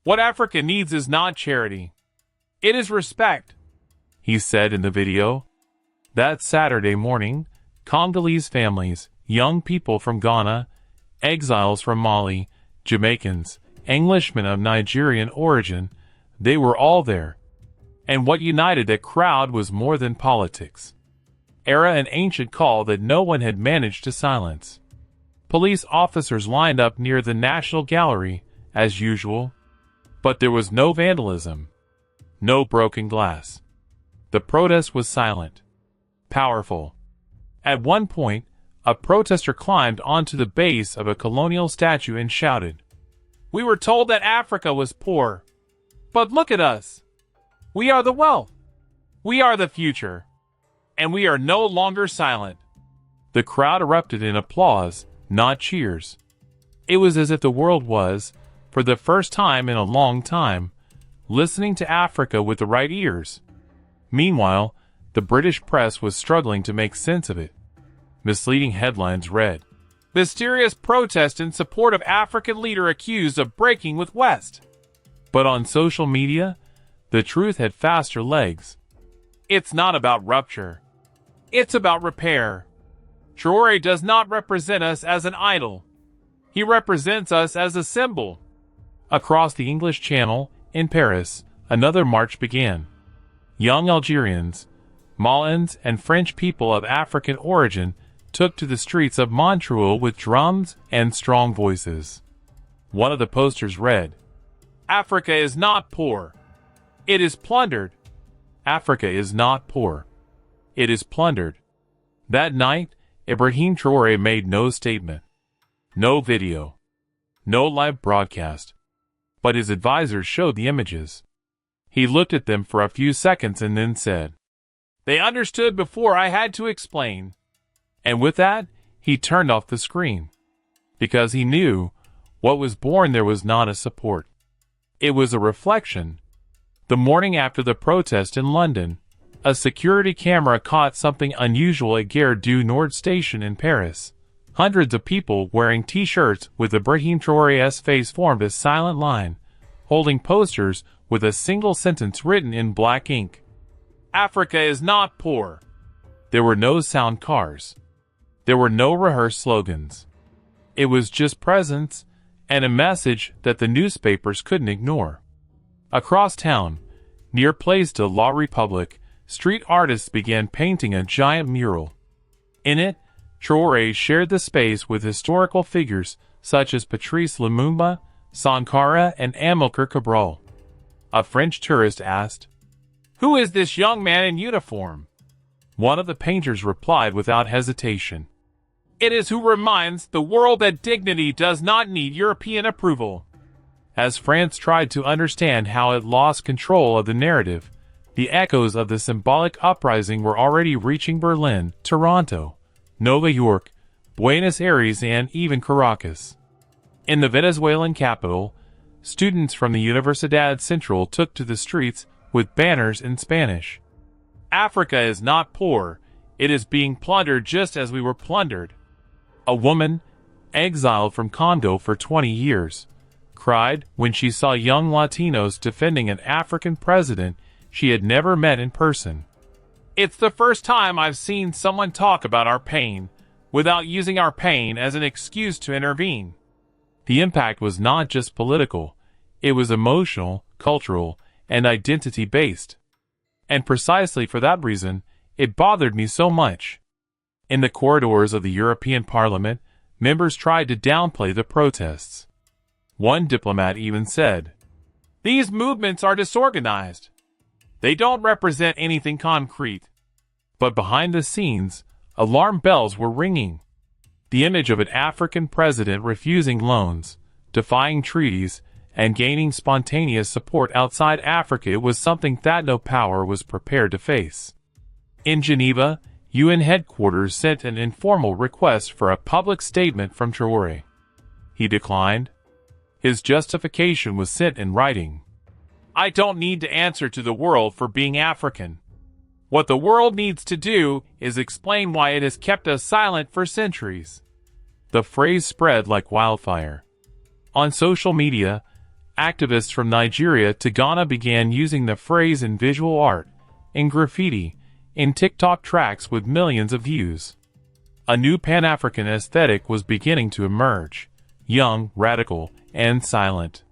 What Africa needs is not charity. It is respect, he said in the video. That Saturday morning, Congolese families, young people from Ghana, exiles from Mali, Jamaicans, Englishmen of Nigerian origin, they were all there. And what united that crowd was more than politics. Era an ancient call that no one had managed to silence. Police officers lined up near the National Gallery, as usual. But there was no vandalism. No broken glass. The protest was silent. Powerful. At one point, a protester climbed onto the base of a colonial statue and shouted, "We were told that Africa was poor. But look at us. We are the wealth. We are the future. And we are no longer silent." The crowd erupted in applause, not cheers. It was as if the world was, for the first time in a long time, listening to Africa with the right ears. Meanwhile, the British press was struggling to make sense of it. Misleading headlines read, "Mysterious protest in support of African leader accused of breaking with West." But on social media, the truth had faster legs. It's not about rupture. It's about repair. Traoré does not represent us as an idol. He represents us as a symbol. Across the English Channel, in Paris, another march began. Young Algerians, Malians, and French people of African origin took to the streets of Montreal with drums and strong voices. One of the posters read, "Africa is not poor. It is plundered. Africa is not poor. It is plundered." That night, IBRAHIM Traoré made no statement. No video. No live broadcast. But his advisors showed the images. He looked at them for a few seconds and then said, "They understood before I had to explain." And with that, he turned off the screen. Because he knew, what was born there was not a support. It was a reflection. The morning after the protest in London, a security camera caught something unusual at Gare du Nord station in Paris. Hundreds of people wearing t-shirts with IBRAHIM Traoré's face formed a silent line, holding posters with a single sentence written in black ink. "Africa is not poor." There were no sound cars. There were no rehearsed slogans. It was just presence and a message that the newspapers couldn't ignore. Across town, near Place de la République, street artists began painting a giant mural. In it, Traoré shared the space with historical figures such as Patrice Lumumba, Sankara, and Amilcar Cabral. A French tourist asked, "Who is this young man in uniform?" One of the painters replied without hesitation, "It is who reminds the world that dignity does not need European approval." As France tried to understand how it lost control of the narrative, the echoes of the symbolic uprising were already reaching Berlin, Toronto, New York, Buenos Aires, and even Caracas. In the Venezuelan capital, students from the Universidad Central took to the streets with banners in Spanish. "Africa is not poor. It is being plundered just as we were plundered." A woman, exiled from Congo for 20 years, cried when she saw young Latinos defending an African president she had never met in person. "It's the first time I've seen someone talk about our pain without using our pain as an excuse to intervene." The impact was not just political, it was emotional, cultural, and identity-based. And precisely for that reason, it bothered me so much. In the corridors of the European Parliament, members tried to downplay the protests. One diplomat even said, "These movements are disorganized. They don't represent anything concrete." But behind the scenes, alarm bells were ringing. The image of an African president refusing loans, defying treaties, and gaining spontaneous support outside Africa was something that no power was prepared to face. In Geneva, UN headquarters sent an informal request for a public statement from Traoré. He declined. His justification was sent in writing. "I don't need to answer to the world for being African. What the world needs to do is explain why it has kept us silent for centuries." The phrase spread like wildfire. On social media, Activists from Nigeria to Ghana began using the phrase in visual art, in graffiti, in TikTok tracks with millions of views. A new Pan-African aesthetic was beginning to emerge, young, radical, and silent.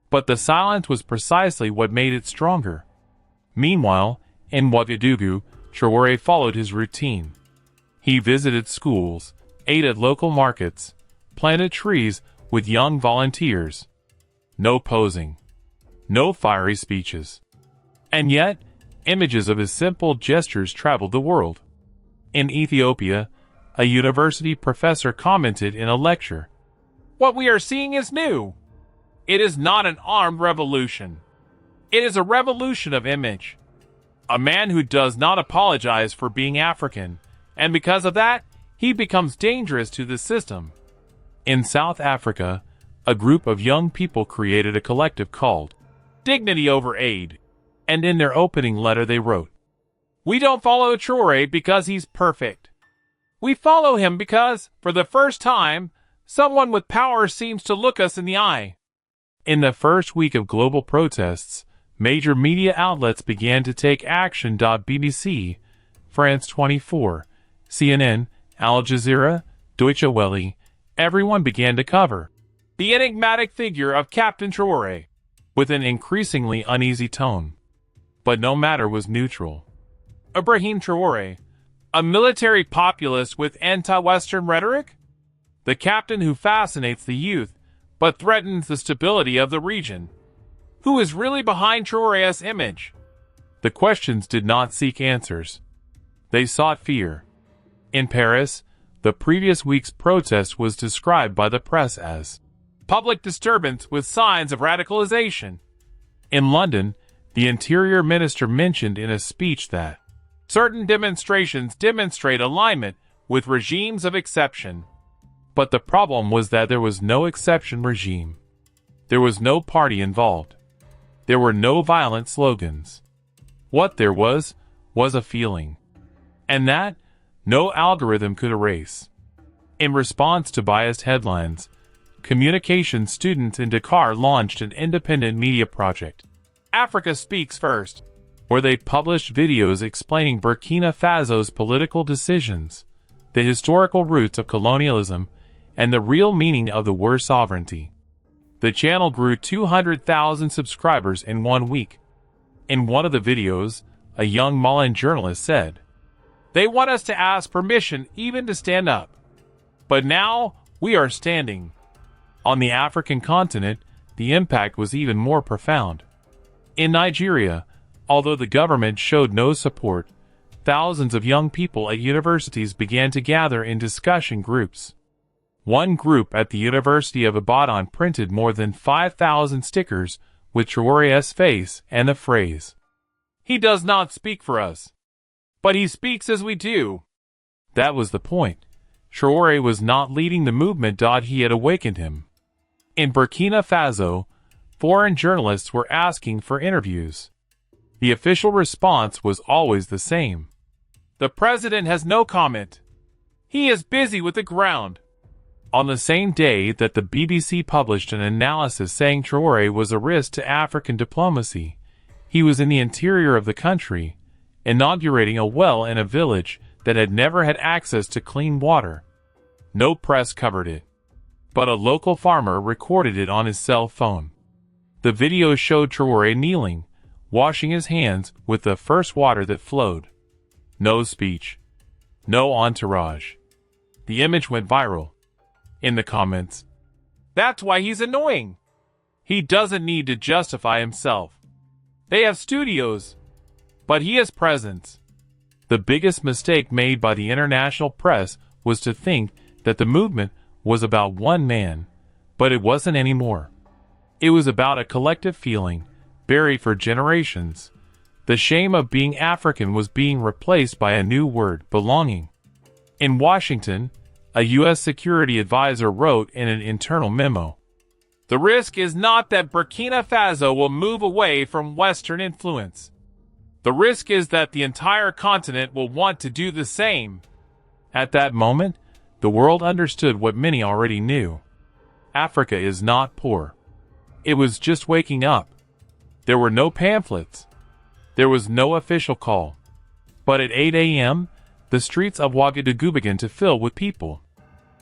But the silence was precisely what made it stronger. Meanwhile, in Ouagadougou, Traoré followed his routine. He visited schools, ate at local markets, planted trees with young volunteers. No posing. No fiery speeches. And yet, images of his simple gestures traveled the world. In Ethiopia, a university professor commented in a lecture, "What we are seeing is new. It is not an armed revolution. It is a revolution of image. A man who does not apologize for being African, and because of that, he becomes dangerous to the system." In South Africa, a group of young people created a collective called Dignity Over Aid, and in their opening letter they wrote, "We don't follow Traoré because he's perfect. We follow him because, for the first time, someone with power seems to look us in the eye." In the first week of global protests, major media outlets began to take action. BBC, France 24, CNN, Al Jazeera, Deutsche Welle, everyone began to cover the enigmatic figure of Captain Traoré, with an increasingly uneasy tone. But no matter was neutral. Ibrahim Traoré, a military populist with anti-Western rhetoric? The captain who fascinates the youth, but threatens the stability of the region? Who is really behind Traoré's image? The questions did not seek answers. They sought fear. In Paris, the previous week's protest was described by the press as public disturbance with signs of radicalization. In London, the Interior Minister mentioned in a speech that certain demonstrations demonstrate alignment with regimes of exception. But the problem was that there was no exception regime. There was no party involved. There were no violent slogans. What there was a feeling. And that, no algorithm could erase. In response to biased headlines, communication students in Dakar launched an independent media project, Africa Speaks First, where they published videos explaining Burkina Faso's political decisions, the historical roots of colonialism, and the real meaning of the word sovereignty. The channel grew 200,000 subscribers in 1 week. In one of the videos, a young Malian journalist said, "They want us to ask permission even to stand up. But now, we are standing." On the African continent, the impact was even more profound. In Nigeria, although the government showed no support, thousands of young people at universities began to gather in discussion groups. One group at the University of Ibadan printed more than 5,000 stickers with Traoré's face and the phrase, "He does not speak for us, but he speaks as we do." That was the point. Traoré was not leading the movement. He had awakened him. In Burkina Faso, foreign journalists were asking for interviews. The official response was always the same. "The president has no comment. He is busy with the ground." On the same day that the BBC published an analysis saying Traoré was a risk to African diplomacy, he was in the interior of the country, inaugurating a well in a village that had never had access to clean water. No press covered it, but a local farmer recorded it on his cell phone. The video showed Traoré kneeling, washing his hands with the first water that flowed. No speech. No entourage. The image went viral. In the comments, "That's why he's annoying. He doesn't need to justify himself. They have studios, but he has presence." The biggest mistake made by the international press was to think that the movement was about one man, but it wasn't anymore. It was about a collective feeling, buried for generations. The shame of being African was being replaced by a new word, belonging. In Washington, a U.S. security advisor wrote in an internal memo, "The risk is not that Burkina Faso will move away from Western influence. The risk is that the entire continent will want to do the same." At that moment, the world understood what many already knew. Africa is not poor. It was just waking up. There were no pamphlets. There was no official call. But at 8 a.m., the streets of Ouagadougou began to fill with people.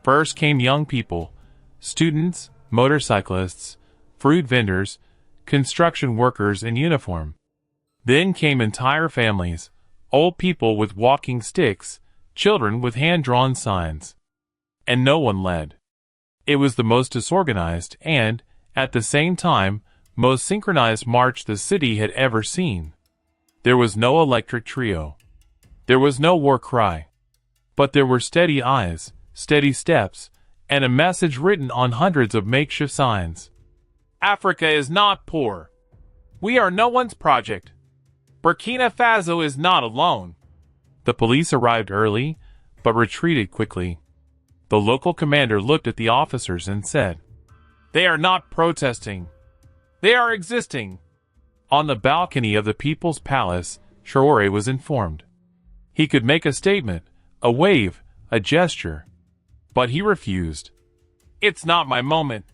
First came young people, students, motorcyclists, fruit vendors, construction workers in uniform. Then came entire families, old people with walking sticks, children with hand-drawn signs. And no one led. It was the most disorganized and, at the same time, most synchronized march the city had ever seen. There was no electric trio. There was no war cry. But there were steady eyes, steady steps, and a message written on hundreds of makeshift signs. Africa is not poor. We are no one's project. Burkina Faso is not alone. The police arrived early, but retreated quickly. The local commander looked at the officers and said, "They are not protesting. They are existing." On the balcony of the People's Palace, Traoré was informed. He could make a statement, a wave, a gesture. But he refused. "It's not my moment.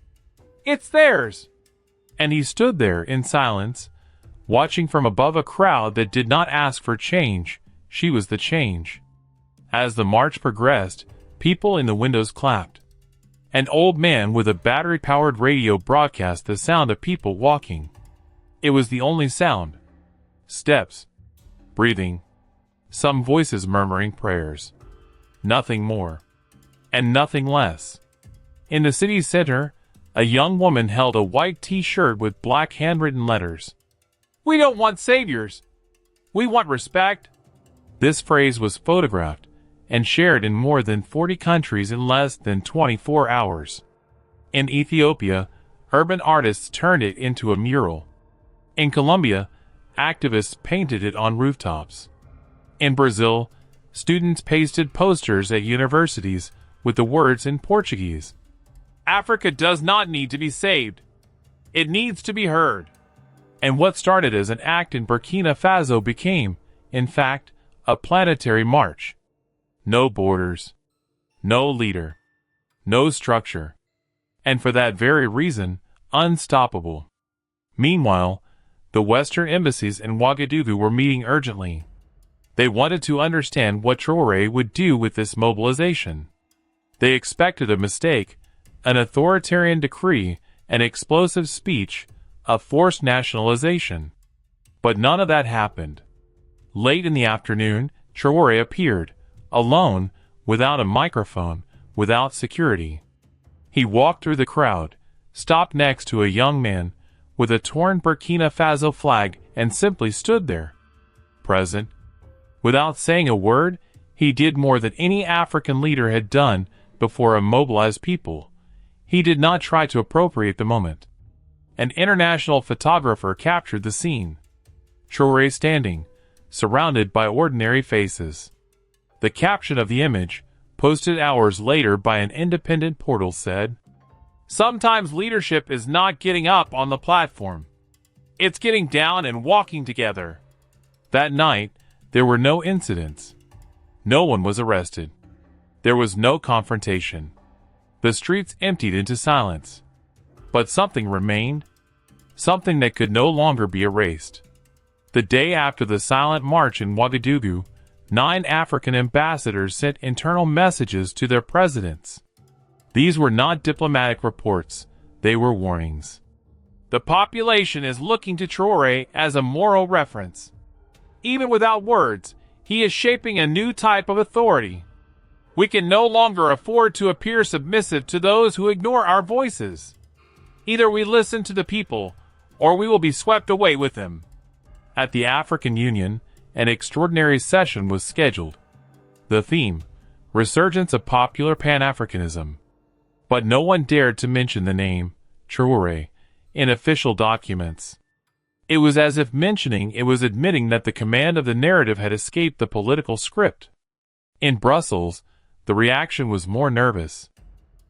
It's theirs." And he stood there in silence, watching from above a crowd that did not ask for change. She was the change. As the march progressed, people in the windows clapped. An old man with a battery-powered radio broadcast the sound of people walking. It was the only sound. Steps. Breathing. Some voices murmuring prayers. Nothing more. And nothing less. In the city's center, a young woman held a white t-shirt with black handwritten letters. "We don't want saviors. We want respect." This phrase was photographed and shared in more than 40 countries in less than 24 hours. In Ethiopia, urban artists turned it into a mural. In Colombia, activists painted it on rooftops. In Brazil, students pasted posters at universities with the words in Portuguese. Africa does not need to be saved. It needs to be heard. And what started as an act in Burkina Faso became, in fact, a planetary march. No borders. No leader. No structure. And for that very reason, unstoppable. Meanwhile, the Western embassies in Ouagadougou were meeting urgently. They wanted to understand what Traoré would do with this mobilization. They expected a mistake, an authoritarian decree, an explosive speech, a forced nationalization. But none of that happened. Late in the afternoon, Traoré appeared, alone, without a microphone, without security. He walked through the crowd, stopped next to a young man with a torn Burkina Faso flag, and simply stood there. Present. Without saying a word, he did more than any African leader had done before a mobilized people. He did not try to appropriate the moment. An international photographer captured the scene. Traoré standing, surrounded by ordinary faces. The caption of the image, posted hours later by an independent portal, said, "Sometimes leadership is not getting up on the platform. It's getting down and walking together." That night, there were no incidents. No one was arrested. There was no confrontation. The streets emptied into silence. But something remained. Something that could no longer be erased. The day after the silent march in Ouagadougou, 9 African ambassadors sent internal messages to their presidents. These were not diplomatic reports, they were warnings. The population is looking to Traoré as a moral reference. Even without words, he is shaping a new type of authority. We can no longer afford to appear submissive to those who ignore our voices. Either we listen to the people, or we will be swept away with them. At the African Union, an extraordinary session was scheduled. The theme, resurgence of popular Pan-Africanism. But no one dared to mention the name, Traoré, in official documents. It was as if mentioning it was admitting that the command of the narrative had escaped the political script. In Brussels, the reaction was more nervous.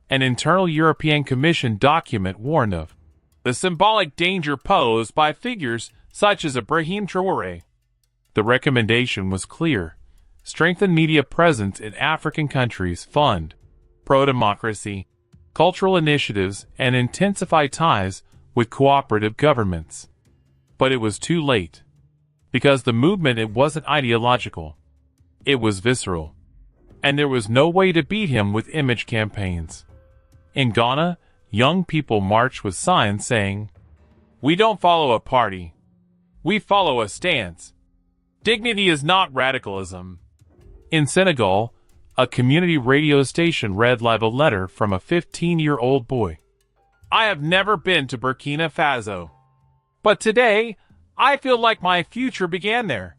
An internal European Commission document warned of the symbolic danger posed by figures such as IBRAHIM Traoré. The recommendation was clear. Strengthen media presence in African countries, fund pro-democracy, cultural initiatives, and intensify ties with cooperative governments. But it was too late. Because the movement, it wasn't ideological. It was visceral. And there was no way to beat him with image campaigns. In Ghana, young people marched with signs saying, "We don't follow a party. We follow a stance. Dignity is not radicalism." In Senegal, a community radio station read live a letter from a 15-year-old boy. "I have never been to Burkina Faso. But today, I feel like my future began there."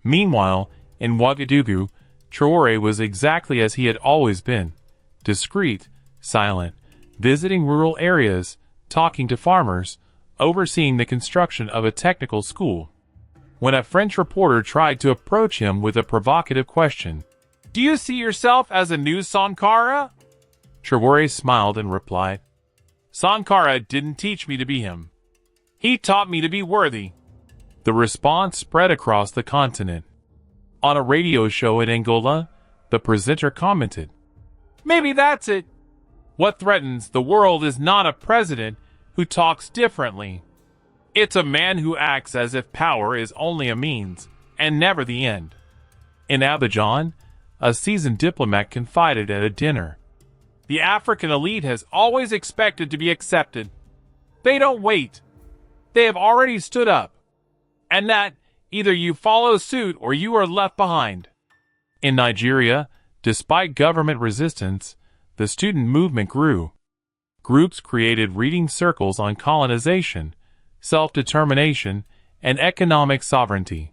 Meanwhile, in Ouagadougou, Traoré was exactly as he had always been, discreet, silent, visiting rural areas, talking to farmers, overseeing the construction of a technical school. When a French reporter tried to approach him with a provocative question, "Do you see yourself as a new Sankara?" Traoré smiled and replied, "Sankara didn't teach me to be him. He taught me to be worthy." The response spread across the continent. On a radio show in Angola, the presenter commented, "Maybe that's it. What threatens the world is not a president who talks differently. It's a man who acts as if power is only a means and never the end." In Abidjan, a seasoned diplomat confided at a dinner, "The African elite has always expected to be accepted. They don't wait. They have already stood up. And that either you follow suit or you are left behind." In Nigeria, despite government resistance, the student movement grew. Groups created reading circles on colonization, self-determination, and economic sovereignty.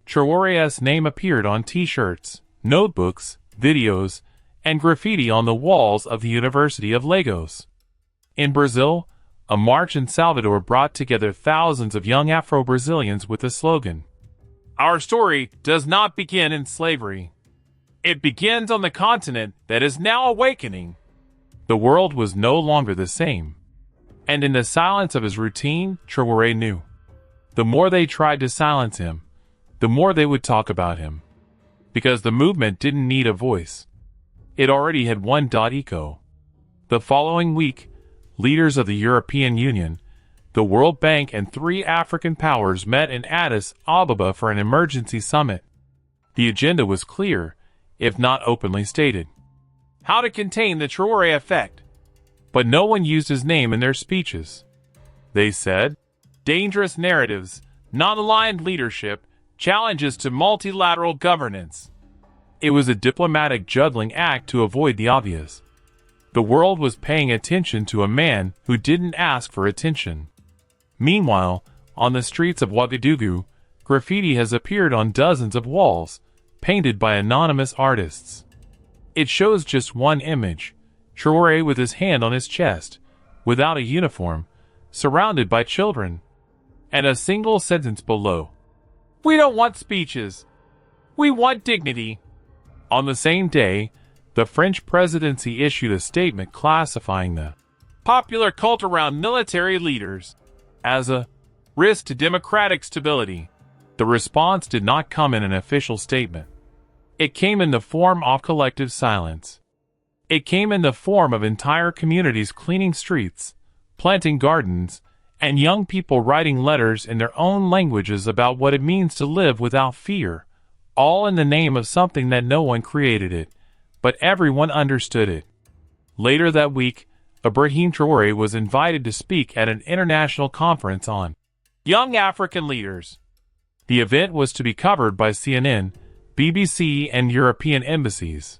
Traoré's name appeared on T-shirts, notebooks, videos, and graffiti on the walls of the University of Lagos. In Brazil, a march in Salvador brought together thousands of young Afro-Brazilians with the slogan, "Our story does not begin in slavery. It begins on the continent that is now awakening." The world was no longer the same. And in the silence of his routine, Traoré knew. The more they tried to silence him, the more they would talk about him. Because the movement didn't need a voice. It already had one. Echo. The following week, leaders of the European Union, the World Bank, and 3 African powers met in Addis Ababa for an emergency summit. The agenda was clear, if not openly stated. How to contain the Traoré effect. But no one used his name in their speeches. They said, dangerous narratives, non-aligned leadership, challenges to multilateral governance. It was a diplomatic juggling act to avoid the obvious. The world was paying attention to a man who didn't ask for attention. Meanwhile, on the streets of Ouagadougou, graffiti has appeared on dozens of walls, painted by anonymous artists. It shows just one image, Traoré with his hand on his chest, without a uniform, surrounded by children. And a single sentence below. "We don't want speeches. We want dignity." On the same day, the French presidency issued a statement classifying the popular cult around military leaders as a risk to democratic stability. The response did not come in an official statement. It came in the form of collective silence. It came in the form of entire communities cleaning streets, planting gardens, and young people writing letters in their own languages about what it means to live without fear, all in the name of something that no one created it, but everyone understood it. Later that week, IBRAHIM Traoré was invited to speak at an international conference on young African leaders. The event was to be covered by CNN, BBC, and European embassies.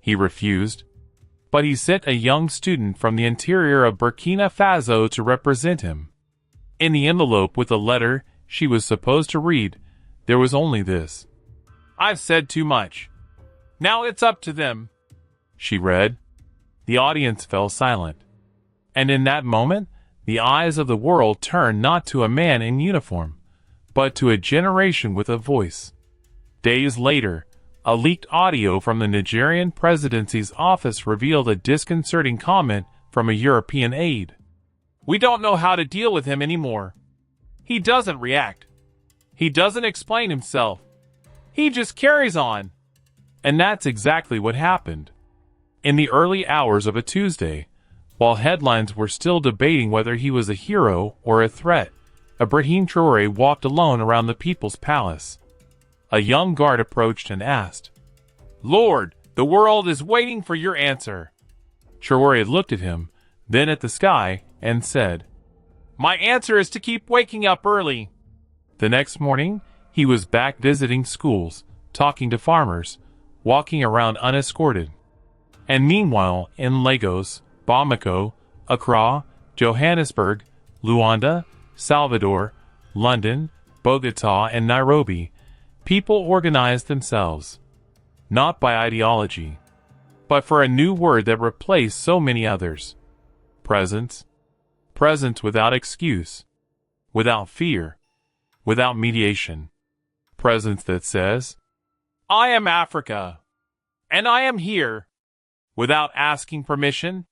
He refused, but he sent a young student from the interior of Burkina Faso to represent him. In the envelope with the letter she was supposed to read, there was only this: "I've said too much. Now it's up to them." She read. The audience fell silent. And in that moment, the eyes of the world turned not to a man in uniform, but to a generation with a voice. Days later, a leaked audio from the Nigerian presidency's office revealed a disconcerting comment from a European aide. "We don't know how to deal with him anymore. He doesn't react. He doesn't explain himself. He just carries on." And that's exactly what happened. In the early hours of a Tuesday, While headlines were still debating whether he was a hero or a threat, Ibrahim Traoré walked alone around the People's Palace. A young guard approached and asked, "Lord, the world is waiting for your answer." Traoré looked at him, then at the sky, and said, "My answer is to keep waking up early." The next morning, he was back visiting schools, talking to farmers, walking around unescorted. And meanwhile, in Lagos, Bamako, Accra, Johannesburg, Luanda, Salvador, London, Bogota, and Nairobi, people organized themselves, not by ideology, but for a new word that replaced so many others. Presence. Presence without excuse, without fear, without mediation. Presence that says, "I am Africa, and I am here," without asking permission.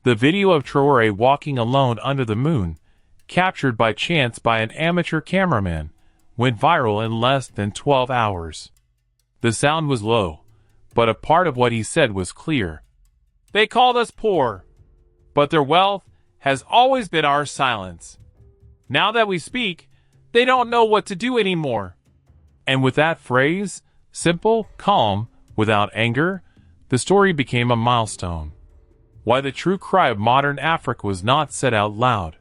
The video of Traoré walking alone under the moon, captured by chance by an amateur cameraman, went viral in less than 12 hours. The sound was low, but a part of what he said was clear. "They called us poor, but their wealth has always been our silence. Now that we speak, they don't know what to do anymore." And with that phrase, simple, calm, without anger, the story became a milestone. Why the true cry of modern Africa was not said out loud.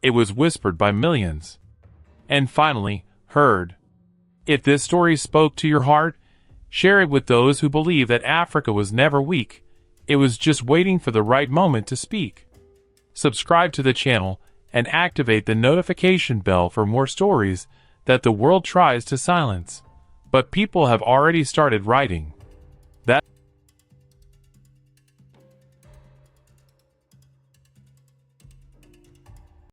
It was whispered by millions. And finally, heard. If this story spoke to your heart, share it with those who believe that Africa was never weak. It was just waiting for the right moment to speak. Subscribe to the channel and activate the notification bell for more stories that the world tries to silence, but people have already started writing.